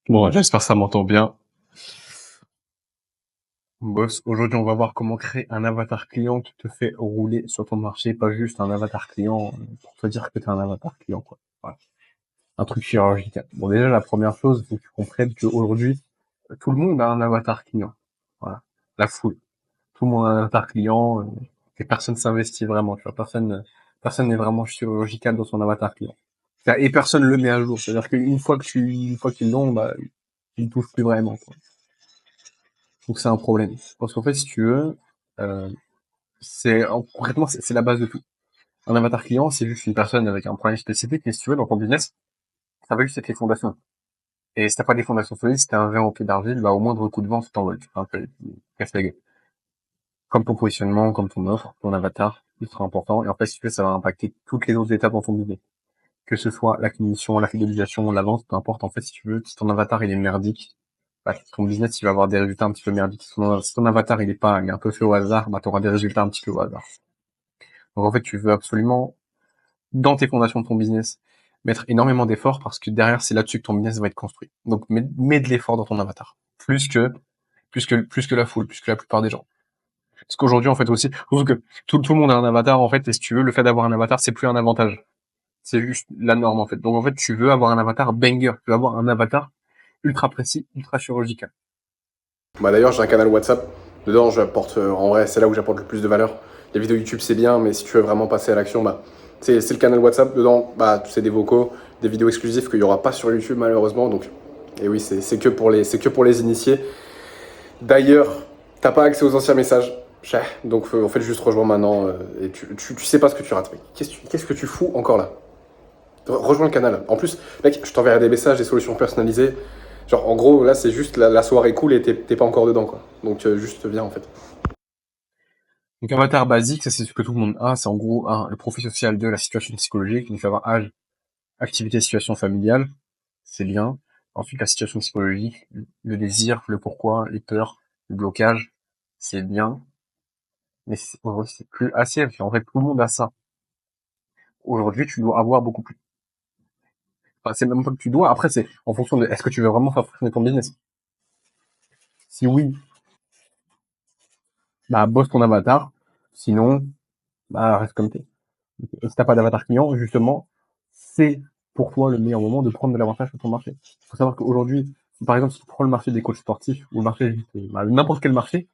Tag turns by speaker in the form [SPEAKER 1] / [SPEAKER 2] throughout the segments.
[SPEAKER 1] Bon, j'espère que ça m'entend bien. Boss, aujourd'hui, on va voir comment créer un avatar client qui te fait rouler sur ton marché, pas juste un avatar client pour te dire que t'es un avatar client, quoi. Voilà. Un truc chirurgical. Bon, déjà, la première chose, il faut que tu comprennes qu'aujourd'hui, tout le monde a un avatar client. Voilà. La foule. Tout le monde a un avatar client, et personne s'investit vraiment, tu vois. Personne n'est vraiment chirurgical dans son avatar client. Et personne le met à jour. C'est-à-dire une fois qu'ils l'ont, bah, ils ne touchent plus vraiment, quoi. Donc c'est un problème. Parce qu'en fait, si tu veux, euh, concrètement, c'est la base de tout. Un avatar client, c'est juste une personne avec un problème spécifique, et si tu veux, dans ton business, ça va juste être les fondations. Et si t'as pas des fondations solides, si t'es un verre au pied d'argile, bah, au moindre coup de vent, tu t'envoles, tu fais un peu, tu casses la gueule. Comme ton positionnement, comme ton offre, ton avatar, ultra important. Et en fait, si tu veux, ça va impacter toutes les autres étapes dans ton business. Que ce soit l'acquisition, la fidélisation, la vente, peu importe. En fait, si tu veux, si ton avatar, il est merdique, bah, ton business, il va avoir des résultats un petit peu merdiques. Si ton avatar, il est un peu fait au hasard, bah, t'auras des résultats un petit peu au hasard. Donc, en fait, tu veux absolument, dans tes fondations de ton business, mettre énormément d'efforts parce que derrière, c'est là-dessus que ton business va être construit. Donc, mets de l'effort dans ton avatar. Plus que la foule, plus que la plupart des gens. Parce qu'aujourd'hui, en fait, aussi, surtout que tout le monde a un avatar, en fait, et si tu veux, le fait d'avoir un avatar, c'est plus un avantage. C'est juste la norme, en fait. Donc, en fait, tu veux avoir un avatar banger. Tu veux avoir un avatar ultra précis, ultra chirurgical.
[SPEAKER 2] Bah d'ailleurs, j'ai un canal WhatsApp. Dedans, j'apporte, en vrai, c'est là où j'apporte le plus de valeur. Les vidéos YouTube, c'est bien, mais si tu veux vraiment passer à l'action, bah, c'est le canal WhatsApp. Dedans, bah, c'est des vocaux, des vidéos exclusives qu'il n'y aura pas sur YouTube, malheureusement. Donc, et oui, c'est que pour les initiés. D'ailleurs, t'as pas accès aux anciens messages. Donc, en fait, juste rejoins maintenant. Et tu sais pas ce que tu rates, mec. Qu'est-ce que tu fous encore là? Rejoins le canal. En plus, mec, je t'enverrai des messages, des solutions personnalisées. Genre, en gros, là, c'est juste la soirée cool et t'es pas encore dedans, quoi. Donc, juste viens, en fait.
[SPEAKER 1] Donc, avatar basique, ça, c'est ce que tout le monde a. C'est en gros, le profil social, de la situation psychologique. Donc, avoir âge, activité, situation familiale. C'est bien. Ensuite, la situation psychologique, le désir, le pourquoi, les peurs, le blocage. C'est bien. Mais aujourd'hui, c'est plus assez. En fait, tout le monde a ça. Aujourd'hui, tu dois avoir beaucoup plus. Enfin, c'est même pas que tu dois. Après, c'est en fonction de est-ce que tu veux vraiment faire fonctionner ton business. Si oui, bah, bosse ton avatar. Sinon, bah, reste comme t'es. Et si t'as pas d'avatar client, justement, c'est pour toi le meilleur moment de prendre de l'avantage sur ton marché. Il faut savoir qu'aujourd'hui, par exemple, si tu prends le marché des coachs sportifs ou le marché, bah, n'importe quel marché,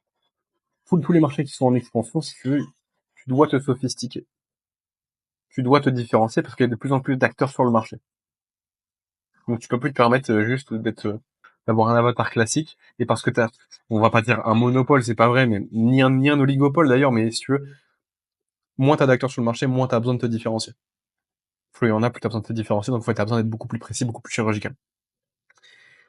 [SPEAKER 1] tous les marchés qui sont en expansion, si tu veux, tu dois te sophistiquer. Tu dois te différencier parce qu'il y a de plus en plus d'acteurs sur le marché. Donc tu peux plus te permettre juste d'avoir un avatar classique et parce que on va pas dire un monopole, c'est pas vrai, mais ni un oligopole d'ailleurs, mais si tu veux, moins t'as d'acteurs sur le marché, moins t'as besoin de te différencier. Plus il y en a, plus t'as besoin de te différencier, donc t'as besoin d'être beaucoup plus précis, beaucoup plus chirurgical.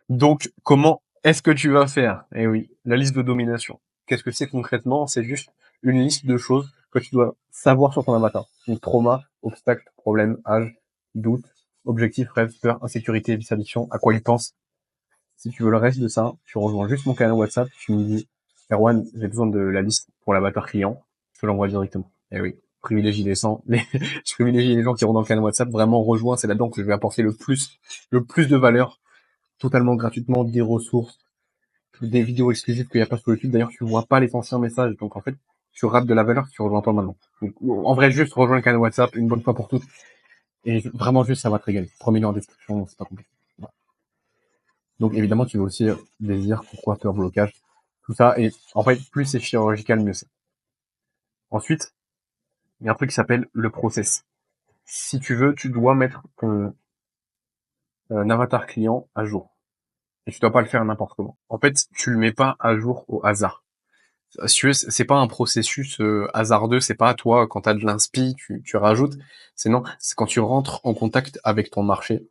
[SPEAKER 1] Donc comment est-ce que tu vas faire? Eh oui, la liste de domination. Qu'est-ce que c'est concrètement? C'est juste une liste de choses que tu dois savoir sur ton avatar. Donc trauma, obstacle, problème, âge, doute, objectif, rêve, peur, insécurité, vice addiction, à quoi il pense. Si tu veux le reste de ça, tu rejoins juste mon canal WhatsApp, tu me dis, Erwan, j'ai besoin de la liste pour l'avatar client, je te l'envoie directement. Eh oui, privilégie les 100, je privilégie les gens qui sont dans le canal WhatsApp, vraiment rejoins, c'est là-dedans que je vais apporter le plus de valeur, totalement gratuitement, des ressources, des vidéos exclusives qu'il n'y a pas sur YouTube. D'ailleurs, tu vois pas les anciens messages, donc en fait, tu rates de la valeur si tu rejoins pas maintenant. Donc, en vrai, juste rejoins le canal WhatsApp une bonne fois pour toutes, et vraiment juste, ça va te régaler. 3 millions en description, c'est pas compliqué. Voilà. Donc évidemment, tu veux aussi désir, pourquoi, peur, blocage, tout ça. Et en fait, plus c'est chirurgical, mieux c'est. Ensuite, il y a un truc qui s'appelle le process. Si tu veux, tu dois mettre ton avatar client à jour. Et tu dois pas le faire n'importe comment. En fait, tu le mets pas à jour au hasard. Si tu veux, c'est pas un processus hasardeux, c'est pas toi, quand t'as de l'inspi, tu rajoutes. C'est non, c'est quand tu rentres en contact avec ton marché,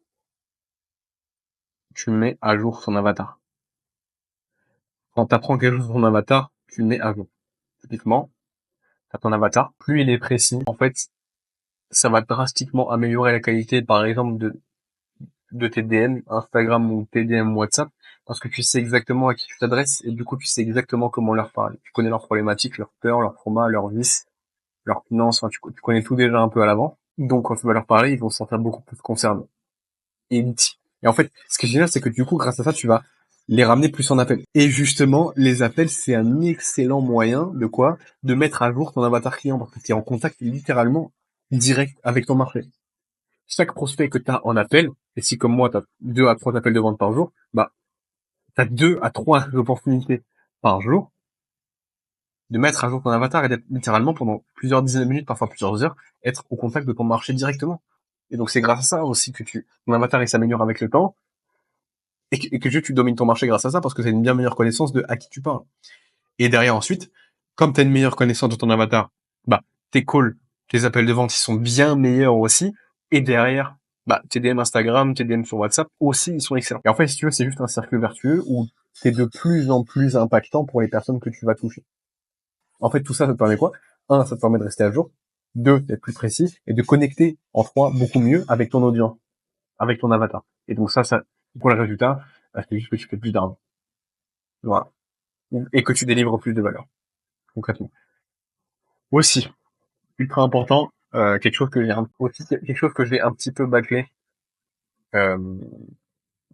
[SPEAKER 1] tu mets à jour son avatar. Quand t'apprends quelque chose sur ton avatar, tu le mets à jour. Typiquement, t'as ton avatar, plus il est précis, en fait, ça va drastiquement améliorer la qualité, par exemple, de tes DM Instagram ou tes DM WhatsApp, parce que tu sais exactement à qui tu t'adresses, et du coup, tu sais exactement comment leur parler. Tu connais leurs problématiques, leurs peurs, leurs traumas, leurs vices, leurs finances, enfin, tu connais tout déjà un peu à l'avant. Donc, quand tu vas leur parler, ils vont se sentir beaucoup plus concernés. Et Et en fait, ce qui est génial, c'est que du coup, grâce à ça, tu vas les ramener plus en appel. Et justement, les appels, c'est un excellent moyen de quoi? De mettre à jour ton avatar client parce que tu es en contact littéralement direct avec ton marché. Chaque prospect que tu as en appel, et si comme moi, tu as 2 à 3 appels de vente par jour, bah, tu as 2 à 3 opportunités par jour de mettre à jour ton avatar et d'être littéralement pendant plusieurs dizaines de minutes, parfois plusieurs heures, être au contact de ton marché directement. Et donc c'est grâce à ça aussi que ton avatar il s'améliore avec le temps et que tu domines ton marché grâce à ça parce que tu as une bien meilleure connaissance de à qui tu parles. Et derrière ensuite, comme tu as une meilleure connaissance de ton avatar, bah tes calls, tes appels de vente, ils sont bien meilleurs aussi. Et derrière, bah tes DM Instagram, tes DM sur WhatsApp aussi, ils sont excellents. Et en fait, si tu veux, c'est juste un cercle vertueux où t'es de plus en plus impactant pour les personnes que tu vas toucher. En fait, tout ça, ça te permet quoi? Un, ça te permet de rester à jour. Deux, d'être plus précis. Et de connecter, en trois, beaucoup mieux avec ton audience, avec ton avatar. Et donc ça, pour le résultat, bah, c'est juste que tu fais plus d'argent. Voilà. Et que tu délivres plus de valeur, concrètement. Aussi, ultra important, quelque chose que j'ai un petit peu bâclé, euh,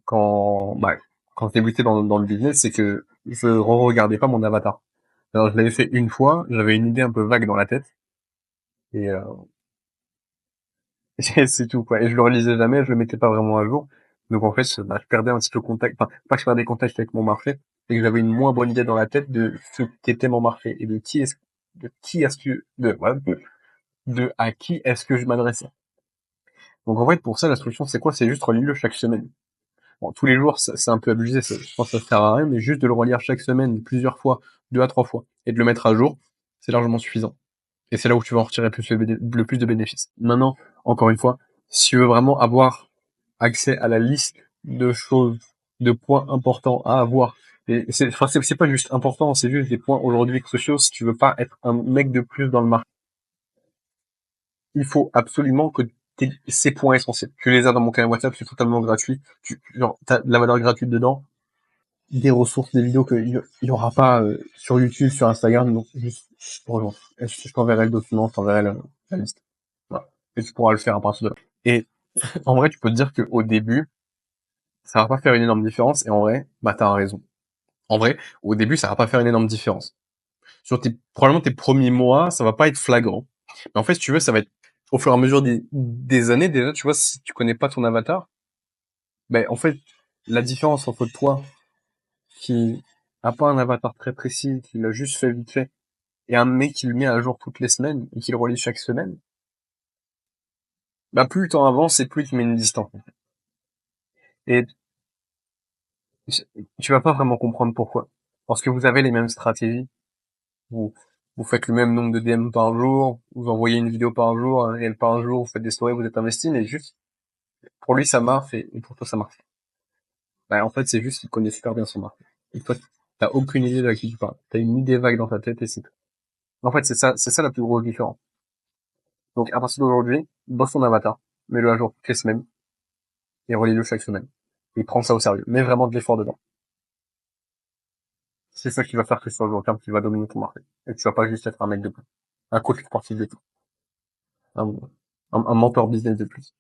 [SPEAKER 1] quand, bah, quand je débutais dans le business, c'est que je re-regardais pas mon avatar. Alors, je l'avais fait une fois, j'avais une idée un peu vague dans la tête, et, c'est tout, quoi. Et je le relisais jamais, je le mettais pas vraiment à jour. Donc, en fait, bah, je perdais un petit peu contact, enfin, pas que je perdais contact avec mon marché, c'est que j'avais une moins bonne idée dans la tête de ce qu'était mon marché et de à qui est-ce que je m'adressais. Donc, en fait, pour ça, la solution, c'est quoi? C'est juste relire-le chaque semaine. Bon, tous les jours, c'est un peu abusé, je pense que ça sert à rien, mais juste de le relire chaque semaine, plusieurs fois, 2 à 3 fois, et de le mettre à jour, c'est largement suffisant. Et c'est là où tu vas en retirer le plus de bénéfices. Maintenant, encore une fois, si tu veux vraiment avoir accès à la liste de choses, de points importants à avoir, et c'est pas juste important, c'est juste des points aujourd'hui cruciaux si tu veux pas être un mec de plus dans le marché. Il faut absolument que ces points essentiels. Tu les as dans mon canal WhatsApp, c'est totalement gratuit. Genre, t'as de la valeur gratuite dedans, des ressources, des vidéos qu'il y aura pas sur YouTube, sur Instagram, donc juste rejoins. Je t'enverrai le document, je t'enverrai la liste. Voilà. Et tu pourras le faire à partir de là. Et en vrai, tu peux te dire qu'au début, ça va pas faire une énorme différence, et en vrai, bah t'as raison. En vrai, au début, ça va pas faire une énorme différence. Probablement tes premiers mois, ça va pas être flagrant. Mais en fait, si tu veux, ça va être au fur et à mesure des années, déjà, tu vois, si tu connais pas ton avatar, ben, en fait, la différence entre toi, qui a pas un avatar très précis, qui l'a juste fait vite fait, et un mec qui le met à jour toutes les semaines, et qui le relie chaque semaine, bah, plus le temps avance, et plus tu mets une distance. Et tu vas pas vraiment comprendre pourquoi. Parce que vous avez les mêmes stratégies. Vous, vous faites le même nombre de DM par jour, vous envoyez une vidéo par jour, un réel par jour, vous faites des stories, vous êtes investi, mais juste, pour lui, ça marche, et pour toi, ça marche. Bah, en fait, c'est juste qu'il connaît super bien son marché. Et toi, t'as aucune idée de à qui tu parles. T'as une idée vague dans ta tête, et c'est tout. En fait, c'est ça la plus grosse différence. Donc, à partir d'aujourd'hui, bosse ton avatar, mets-le à jour toutes les semaines, et relis-le chaque semaine. Et prends ça au sérieux. Mets vraiment de l'effort dedans. C'est ça qui va faire que sur le long terme, tu vas dominer ton marché. Et tu vas pas juste être un mec de plus. Un coach sportif de tout. Un mentor business de plus.